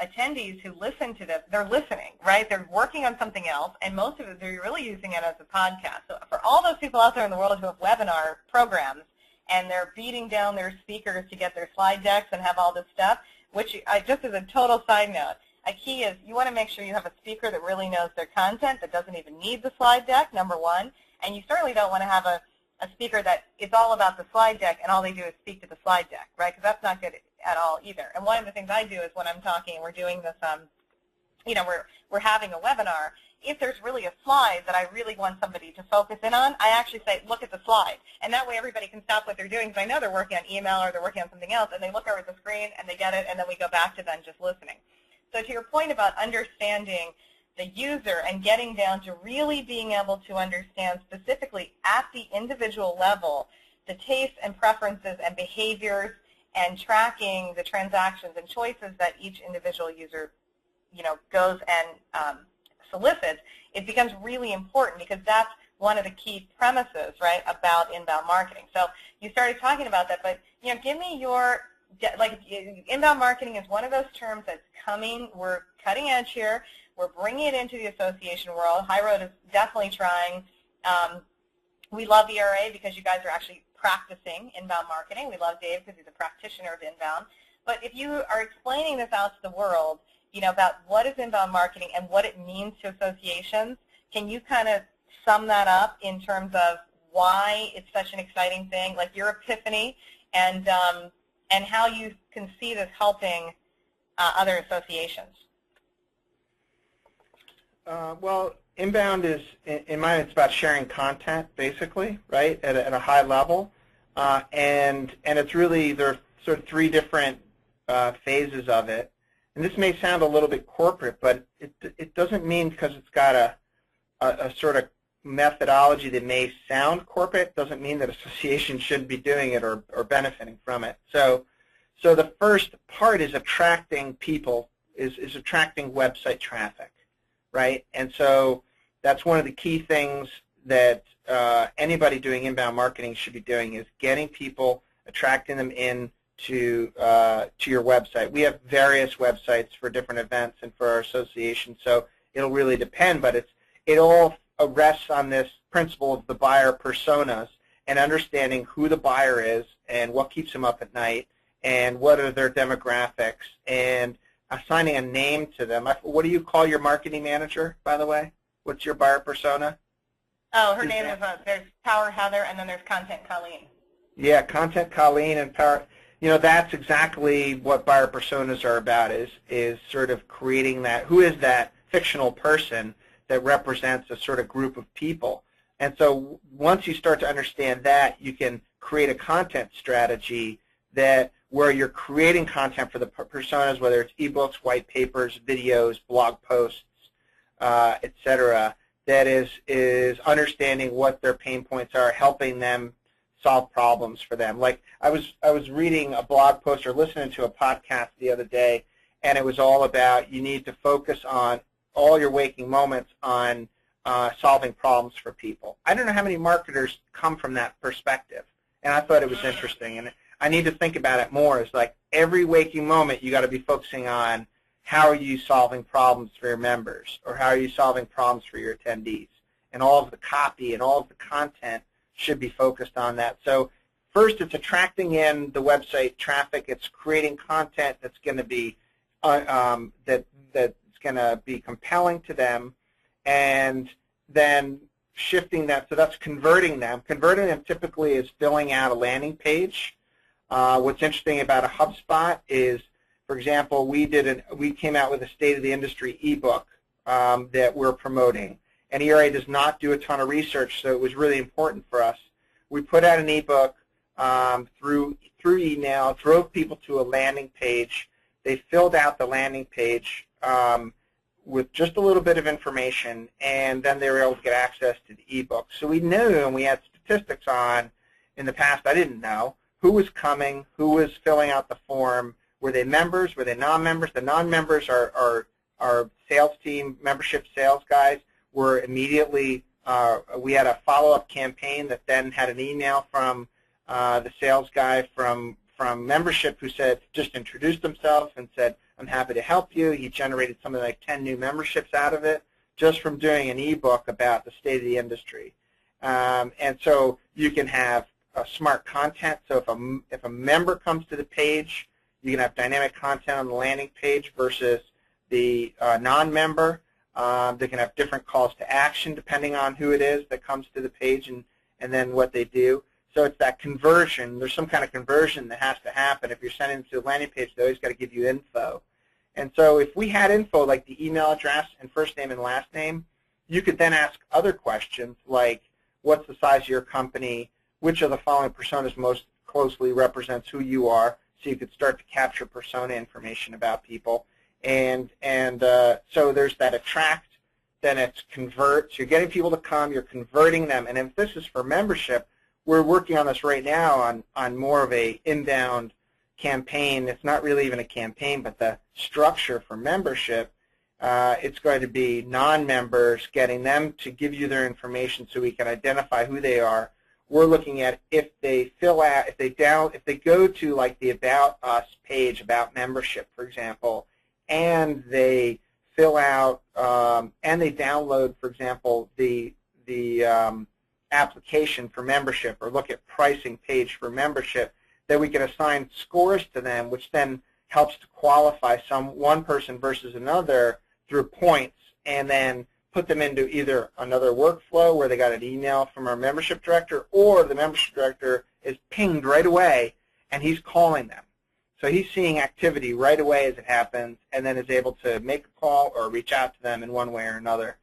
attendees who listen to this, they're listening, right? They're working on something else, and most of it, they're really using it as a podcast. So for all those people out there in the world who have webinar programs, and they're beating down their speakers to get their slide decks and have all this stuff, which just as a total side note, a key is you want to make sure you have a speaker that really knows their content, that doesn't even need the slide deck, number one, and you certainly don't want to have a speaker that is all about the slide deck and all they do is speak to the slide deck, right? Because that's not good at all either. And one of the things I do is when I'm talking, we're doing this, we're having a webinar, if there's really a slide that I really want somebody to focus in on, I actually say, look at the slide. And that way everybody can stop what they're doing, because I know they're working on email or they're working on something else, and they look over at the screen and they get it, and then we go back to them just listening. So to your point about understanding the user and getting down to really being able to understand specifically at the individual level the tastes and preferences and behaviors and tracking the transactions and choices that each individual user goes and solicits, it becomes really important, because that's one of the key premises, right, about inbound marketing. So you started talking about that, but give me your, inbound marketing is one of those terms that's coming. We're cutting edge here. We're bringing it into the association world. HighRoad is definitely trying. We love ERA because you guys are actually practicing inbound marketing. We love Dave because he's a practitioner of inbound. But if you are explaining this out to the world, about what is inbound marketing and what it means to associations, can you kind of sum that up in terms of why it's such an exciting thing, like your epiphany, and how you can see this helping other associations? Well, inbound is, in my mind, it's about sharing content, basically, right, at a high level, and it's really, there are sort of three different phases of it. And this may sound a little bit corporate, but it doesn't mean, because it's got a sort of methodology that may sound corporate, doesn't mean that associations shouldn't be doing it or benefiting from it. So the first part is attracting people, is attracting website traffic, right? And so that's one of the key things that anybody doing inbound marketing should be doing, is getting people, attracting them in to your website. We have various websites for different events and for our association, so it'll really depend, but it all rests on this principle of the buyer personas and understanding who the buyer is and what keeps them up at night and what are their demographics, and assigning a name to them. What do you call your marketing manager, by the way? What's your buyer persona? Oh, her name is, there's Power Heather, and then there's Content Colleen. Yeah, Content Colleen and Power. That's exactly what buyer personas are about, is sort of creating that, who is that fictional person that represents a sort of group of people. And so once you start to understand that, you can create a content strategy where you're creating content for the personas, whether it's ebooks, white papers, videos, blog posts, etc., that is understanding what their pain points are, helping them solve problems for them. Like I was reading a blog post or listening to a podcast the other day, and it was all about you need to focus on all your waking moments on solving problems for people. I don't know how many marketers come from that perspective, and I thought it was interesting, and I need to think about it more. It's like every waking moment you got to be focusing on how are you solving problems for your members, or how are you solving problems for your attendees, and all of the copy and all of the content should be focused on that. So first, it's attracting in the website traffic. It's creating content that's going to be that's going to be compelling to them, and then shifting that. So that's converting them. Converting them typically is filling out a landing page. What's interesting about a HubSpot is, for example, we came out with a state of the industry ebook that we're promoting. And ERA does not do a ton of research, so it was really important for us. We put out an ebook through email, drove people to a landing page. They filled out the landing page with just a little bit of information, and then they were able to get access to the ebook. So we knew, and we had statistics on, in the past I didn't know, who was coming, who was filling out the form, were they members, were they non-members? The non-members are our sales team, membership sales guys, were immediately, we had a follow-up campaign that then had an email from the sales guy from membership who said, just introduced himself and said, I'm happy to help you. He generated something like 10 new memberships out of it just from doing an ebook about the state of the industry. And so you can have smart content. So if a member comes to the page, you can have dynamic content on the landing page versus the non-member. They can have different calls to action depending on who it is that comes to the page and then what they do. So it's that conversion. There's some kind of conversion that has to happen. If you're sending them to the landing page, they always got to give you info. And so if we had info like the email address and first name and last name, you could then ask other questions like, what's the size of your company? Which of the following personas most closely represents who you are? So you could start to capture persona information about people. And so there's that attract, then it's convert. So you're getting people to come, you're converting them. And if this is for membership, we're working on this right now on more of a inbound campaign. It's not really even a campaign, but the structure for membership, it's going to be non-members, getting them to give you their information so we can identify who they are. We're looking at if they fill out, if they go to like the About Us page, about membership, for example, and they fill out and they download, for example, the application for membership or look at pricing page for membership, that we can assign scores to them, which then helps to qualify one person versus another through points, and then put them into either another workflow where they got an email from our membership director, or the membership director is pinged right away and he's calling them. So he's seeing activity right away as it happens and then is able to make a call or reach out to them in one way or another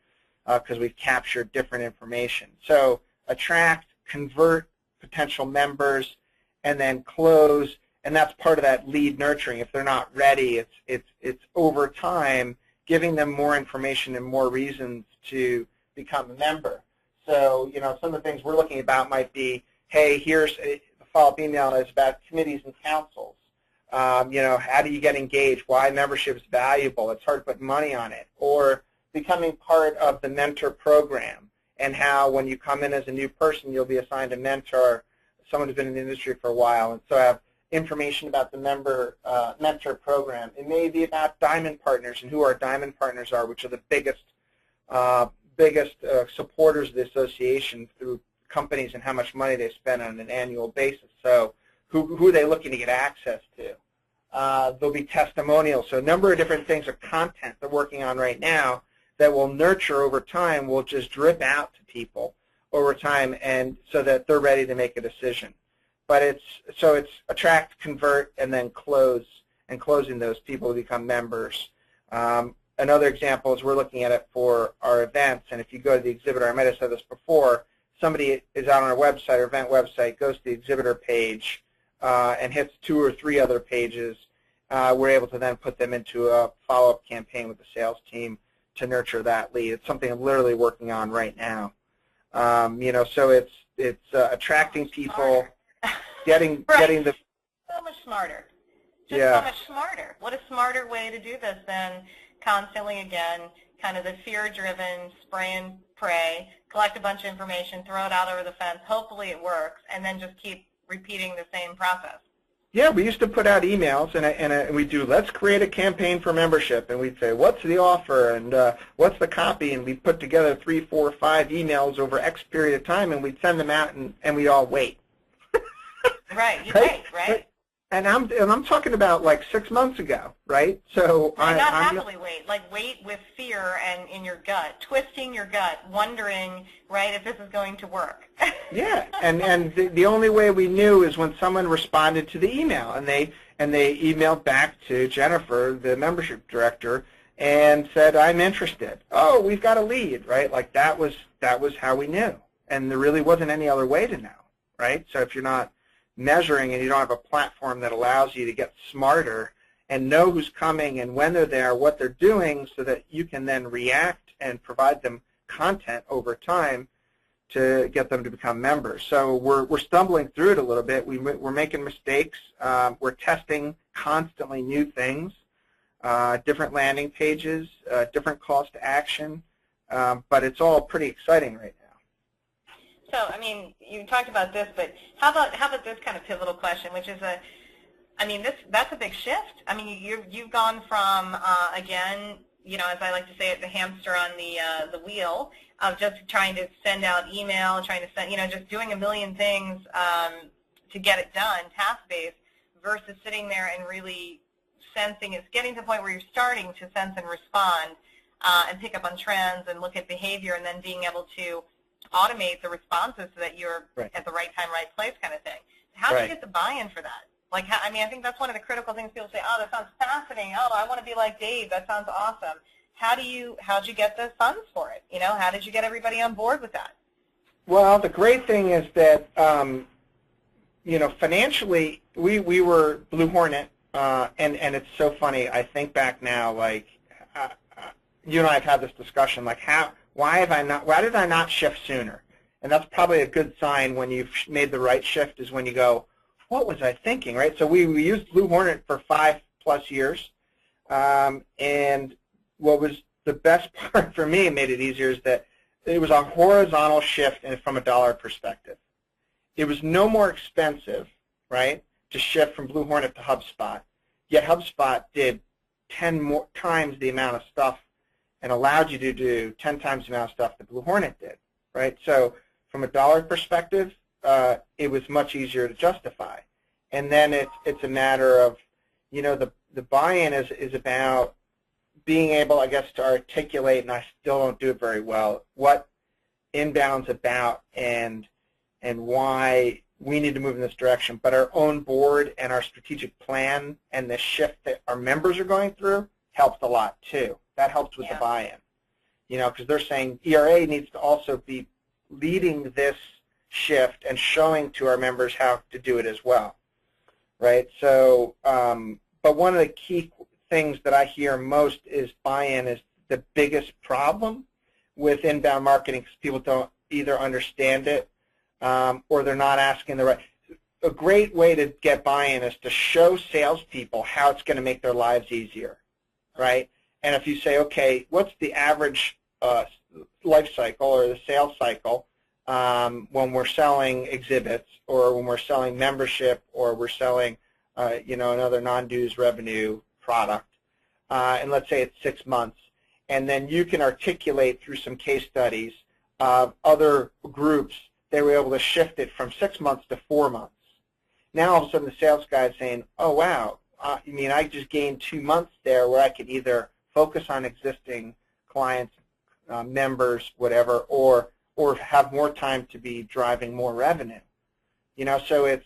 because we've captured different information. So attract, convert potential members, and then close, and that's part of that lead nurturing. If they're not ready, it's over time giving them more information and more reasons to become a member. So, you know, some of the things we're looking about might be, hey, here's the follow-up email is about committees and councils. You know, how do you get engaged? Why membership is valuable? It's hard to put money on it. Or becoming part of the mentor program, and how when you come in as a new person, you'll be assigned a mentor, someone who's been in the industry for a while, and so have information about the mentor program. It may be about diamond partners and who our diamond partners are, which are the biggest supporters of the association through companies and how much money they spend on an annual basis. So who are they looking to get access to? There'll be testimonials. So a number of different things of content they're working on right now that will nurture over time, will just drip out to people over time, and so that they're ready to make a decision. But it's attract, convert, and then close, and closing those people to become members. Another example is we're looking at it for our events, and if you go to the exhibitor, I might have said this before, somebody is out on our website, our event website, goes to the exhibitor page and hits 2 or 3 other pages, we're able to then put them into a follow-up campaign with the sales team to nurture that lead. It's something I'm literally working on right now. You know, so it's attracting people, getting the so much smarter. Just yeah. so much smarter. What a smarter way to do this than constantly, again, kind of the fear-driven spray and pray, collect a bunch of information, throw it out over the fence, hopefully it works, and then just keep repeating the same process. Yeah, we used to put out emails, and we'd do, let's create a campaign for membership, and we'd say, what's the offer, and what's the copy, and we'd put together 3, 4, 5 emails over X period of time, and we'd send them out, and we'd all wait. Right, you wait, right? And I'm talking about like 6 months ago, right? So not happily wait, like wait with fear and in your gut, twisting your gut, wondering, right, if this is going to work. Yeah, and the only way we knew is when someone responded to the email, and they emailed back to Jennifer, the membership director, and said, I'm interested. Oh, we've got a lead, right? Like that was how we knew, and there really wasn't any other way to know, right? So if you're not measuring and you don't have a platform that allows you to get smarter and know who's coming and when they're there, what they're doing, so that you can then react and provide them content over time to get them to become members. So we're stumbling through it a little bit. We're making mistakes. We're testing constantly new things, different landing pages, different calls to action, but it's all pretty exciting right now. So, I mean, you talked about this, but how about this kind of pivotal question, which is that's a big shift. I mean, you've gone from again, you know, as I like to say it, the hamster on the wheel of just trying to send out email, trying to send, you know, just doing a million things to get it done, task-based, versus sitting there and really sensing. It's getting to the point where you're starting to sense and respond and pick up on trends and look at behavior, and then being able to automate the responses so that you're at the right time, right place kind of thing. How do you get the buy-in for that? Like, I mean, I think that's one of the critical things. People say, oh, that sounds fascinating. Oh, I want to be like Dave. That sounds awesome. How'd you get the funds for it? You know, how did you get everybody on board with that? Well, the great thing is that, you know, financially, we were Blue Hornet, and it's so funny. I think back now, like, you and I have had this discussion, like, why did I not shift sooner? And that's probably a good sign when you've made the right shift, is when you go, what was I thinking, right? So we used Blue Hornet for 5+ years, and what was the best part for me, and made it easier, is that it was a horizontal shift from a dollar perspective. It was no more expensive, right, to shift from Blue Hornet to HubSpot, yet HubSpot did 10 times the amount of stuff and allowed you to do 10 times the amount of stuff that Blue Hornet did, right? So from a dollar perspective, it was much easier to justify. And then it's a matter of, you know, the buy-in is about being able, I guess, to articulate, and I still don't do it very well, what inbound's about and why we need to move in this direction. But our own board and our strategic plan and the shift that our members are going through helps a lot too. That helps with the buy-in, you know, because they're saying ERA needs to also be leading this shift and showing to our members how to do it as well, right? So, but one of the key things that I hear most is buy-in is the biggest problem with inbound marketing, because people don't either understand it or they're not asking the right. A great way to get buy-in is to show salespeople how it's going to make their lives easier, right? And if you say, okay, what's the average life cycle or the sales cycle when we're selling exhibits, or when we're selling membership, or we're selling you know, another non-dues revenue product, and let's say it's 6 months, and then you can articulate through some case studies of other groups, they were able to shift it from 6 months to 4 months. Now all of a sudden the sales guy is saying, oh wow, I mean, I just gained 2 months there where I could either focus on existing clients, members, whatever, or have more time to be driving more revenue. You know, so it's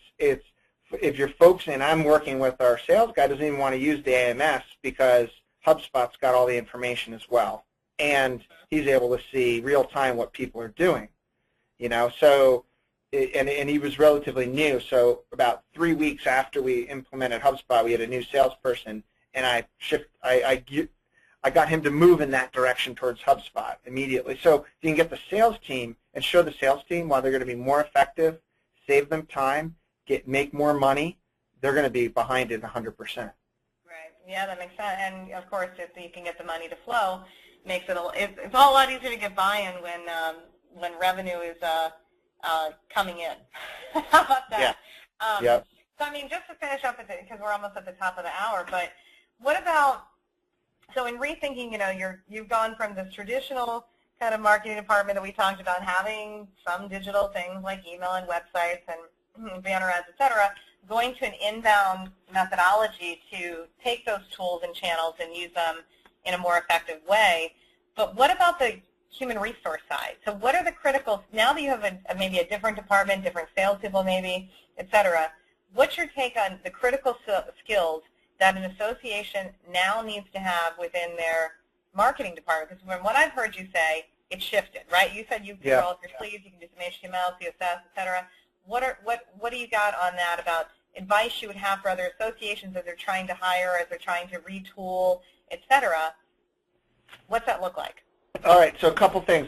if you're focusing, I'm working with our sales guy, doesn't even want to use the AMS because HubSpot's got all the information as well, and he's able to see real time what people are doing. You know, so and he was relatively new, so about 3 weeks after we implemented HubSpot, we had a new salesperson, and I got him to move in that direction towards HubSpot immediately. So you can get the sales team and show the sales team why they're going to be more effective, save them time, make more money, they're going to be behind it 100%. Right. Yeah, that makes sense. And of course, if you can get the money to flow, makes it it's a lot easier to get buy-in when revenue is coming in. How about that? Yeah. So I mean, just to finish up with it, because we're almost at the top of the hour, but what about, so in Rethinking, you know, you've gone from this traditional kind of marketing department that we talked about, having some digital things like email and websites and banner ads, et cetera, going to an inbound methodology to take those tools and channels and use them in a more effective way. But what about the human resource side? So what are the critical, now that you have maybe a different department, different salespeople maybe, et cetera, what's your take on the critical skills that an association now needs to have within their marketing department? Because from what I've heard you say, it shifted, right? You said you can roll up your sleeves, you can do some HTML, CSS, et cetera. What do you got on that about advice you would have for other associations as they're trying to hire, as they're trying to retool, et cetera. What's that look like? All right, so a couple things.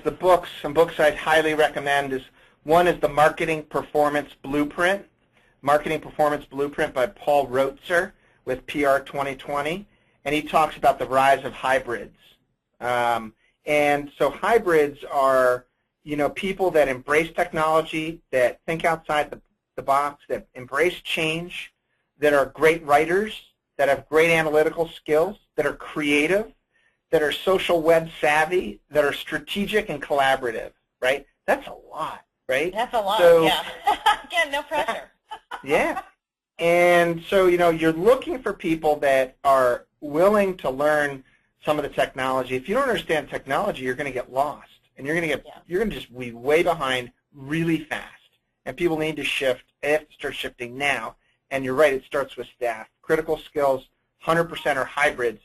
Some books I'd highly recommend is, one is the Marketing Performance Blueprint, Marketing Performance Blueprint by Paul Roetzer with PR 2020, and he talks about the rise of hybrids. And so hybrids are, people that embrace technology, that think outside the box, that embrace change, that are great writers, that have great analytical skills, that are creative, that are social web savvy, that are strategic and collaborative, right? That's a lot, right? That's a lot, so, yeah. Again, no pressure. Yeah. And so, you're looking for people that are willing to learn some of the technology. If you don't understand technology, you're going to get lost, and you're going to just be way behind really fast. And people need to shift. They have to start shifting now. And you're right, it starts with staff. Critical skills, 100% are hybrids.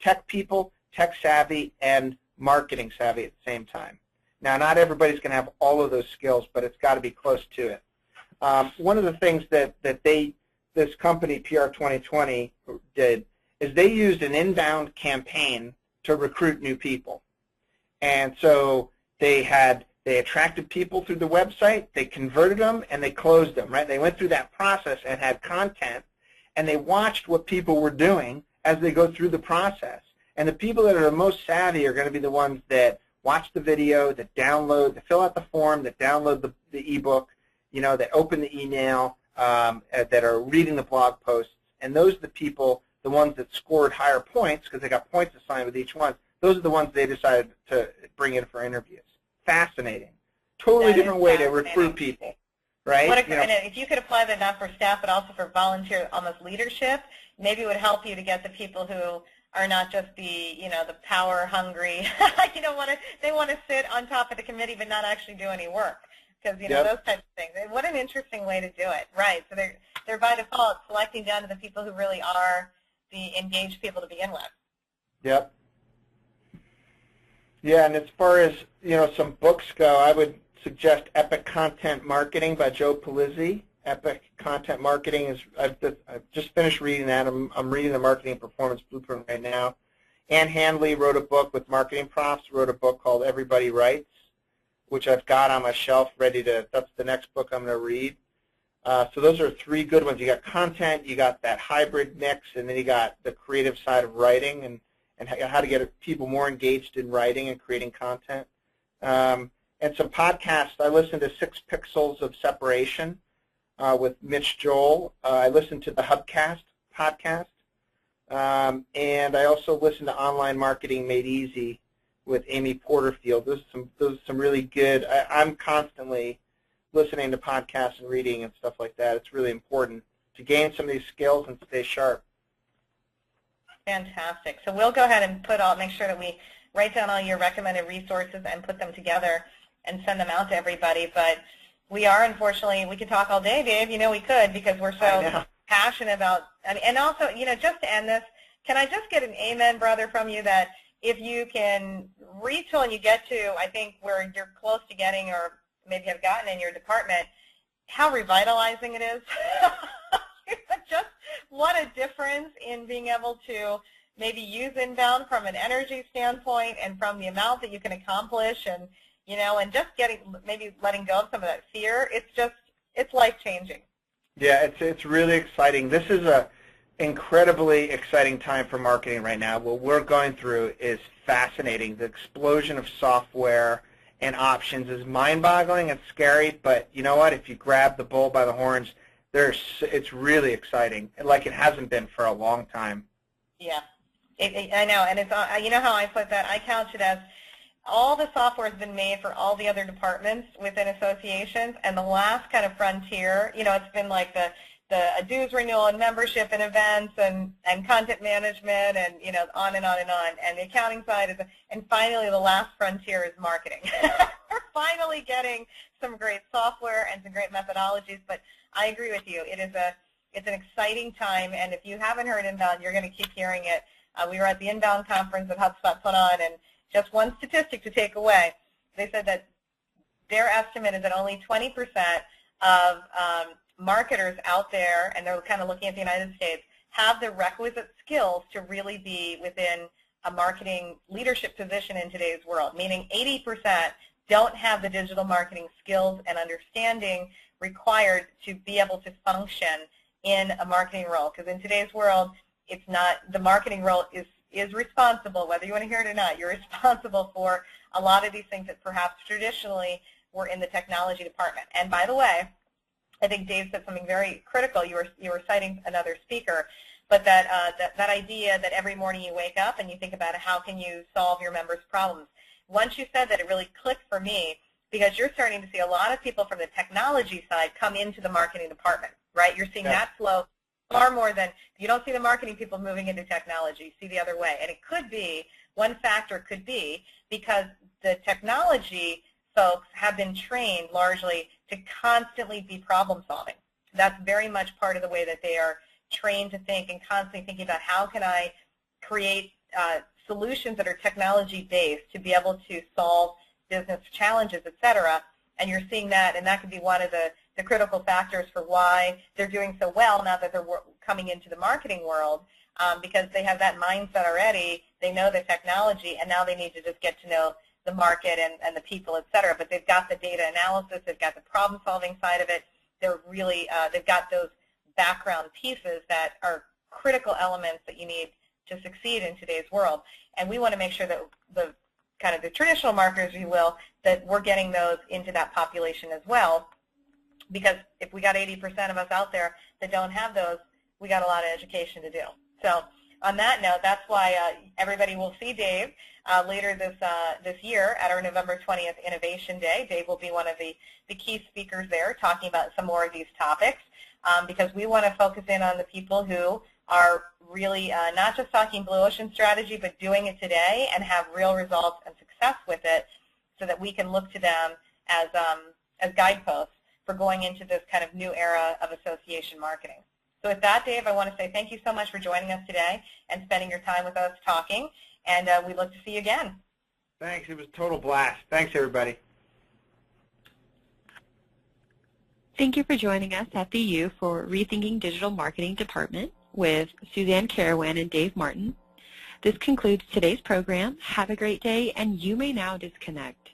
Tech people, tech savvy, and marketing savvy at the same time. Now, not everybody's going to have all of those skills, but it's got to be close to it. One of the things that this company, PR 2020, did is they used an inbound campaign to recruit new people. And so they attracted people through the website, they converted them, and they closed them, right? They went through that process and had content, and they watched what people were doing as they go through the process. And the people that are the most savvy are going to be the ones that watch the video, that download, that fill out the form, that download the ebook, that open the email, that are reading the blog posts. And those are the people, the ones that scored higher points because they got points assigned with each one. Those are the ones they decided to bring in for interviews. Fascinating. Totally different way to recruit people, right? And if you could apply that not for staff but also for volunteer, almost leadership, maybe it would help you to get the people who are not just the, the power hungry. They want to sit on top of the committee but not actually do any work. Because those types of things. And what an interesting way to do it, right? So they're by default selecting down to the people who really are the engaged people to begin with. Yep. Yeah, and as far as some books go, I would suggest Epic Content Marketing by Joe Pulizzi. Epic Content Marketing is I've just finished reading that. I'm reading the Marketing Performance Blueprint right now. Ann Handley wrote a book with marketing profs. Wrote a book called Everybody Writes, which I've got on my shelf ready to. That's the next book I'm going to read. So those are three good ones. You got content, you got that hybrid mix, and then you got the creative side of writing and how to get people more engaged in writing and creating content. And some podcasts. I listened to 6 Pixels of Separation with Mitch Joel. I listened to the Hubcast podcast. And I also listened to Online Marketing Made Easy with Amy Porterfield. Those are some really good. I'm constantly listening to podcasts and reading and stuff like that. It's really important to gain some of these skills and stay sharp. Fantastic. So we'll go ahead and make sure that we write down all your recommended resources and put them together and send them out to everybody. But we are, unfortunately, we could talk all day, Dave. We could because we're so passionate about, and also, just to end this, can I just get an amen, brother, from you that if you can retool and you get to, I think, where you're close to getting or maybe have gotten in your department, how revitalizing it is. Just what a difference in being able to maybe use inbound from an energy standpoint and from the amount that you can accomplish and, and just maybe letting go of some of that fear. It's life-changing. Yeah, it's really exciting. This is a incredibly exciting time for marketing right now. What we're going through is fascinating. The explosion of software and options is mind-boggling and scary, but you know what? If you grab the bull by the horns, it's really exciting, like it hasn't been for a long time. Yeah, I know, and it's how I put that? I couch it as all the software has been made for all the other departments within associations, and the last kind of frontier, it's been like the dues renewal and membership and events and content management and on and on and on. And the accounting side is, and finally the last frontier is marketing. We're finally getting some great software and some great methodologies. But I agree with you. It's an exciting time. And if you haven't heard Inbound, you're going to keep hearing it. We were at the Inbound conference that HubSpot put on, and just one statistic to take away. They said that their estimate is that only 20% of marketers out there, and they're kind of looking at the United States, have the requisite skills to really be within a marketing leadership position in today's world, meaning 80% don't have the digital marketing skills and understanding required to be able to function in a marketing role. Because in today's world, it's not, the marketing role is responsible, whether you want to hear it or not, you're responsible for a lot of these things that perhaps traditionally were in the technology department. And by the way, I think Dave said something very critical. You were citing another speaker, but that idea that every morning you wake up and you think about how can you solve your members' problems. Once you said that, it really clicked for me, because you're starting to see a lot of people from the technology side come into the marketing department, right? You're seeing that flow far more than, you don't see the marketing people moving into technology, you see the other way. And it could be, one factor could be because the technology folks have been trained largely to constantly be problem solving. That's very much part of the way that they are trained to think, and constantly thinking about how can I create solutions that are technology based to be able to solve business challenges, et cetera. And you're seeing that, and that could be one of the critical factors for why they're doing so well now that they're coming into the marketing world, because they have that mindset already. They know the technology, and now they need to just get to know the market and the people, et cetera. But they've got the data analysis, they've got the problem-solving side of it. They're really, they've got those background pieces that are critical elements that you need to succeed in today's world. And we want to make sure that the kind of the traditional marketers, if you will, that we're getting those into that population as well. Because if we got 80% of us out there that don't have those, we got a lot of education to do. So on that note, that's why everybody will see Dave later this year at our November 20th Innovation Day. Dave will be one of the key speakers there, talking about some more of these topics, because we want to focus in on the people who are really not just talking blue ocean strategy, but doing it today and have real results and success with it, so that we can look to them as guideposts for going into this kind of new era of association marketing. So with that, Dave, I want to say thank you so much for joining us today and spending your time with us talking, and we look to see you again. Thanks. It was a total blast. Thanks, everybody. Thank you for joining us at the U for Rethinking Digital Marketing Department with Suzanne Carawan and Dave Martin. This concludes today's program. Have a great day, and you may now disconnect.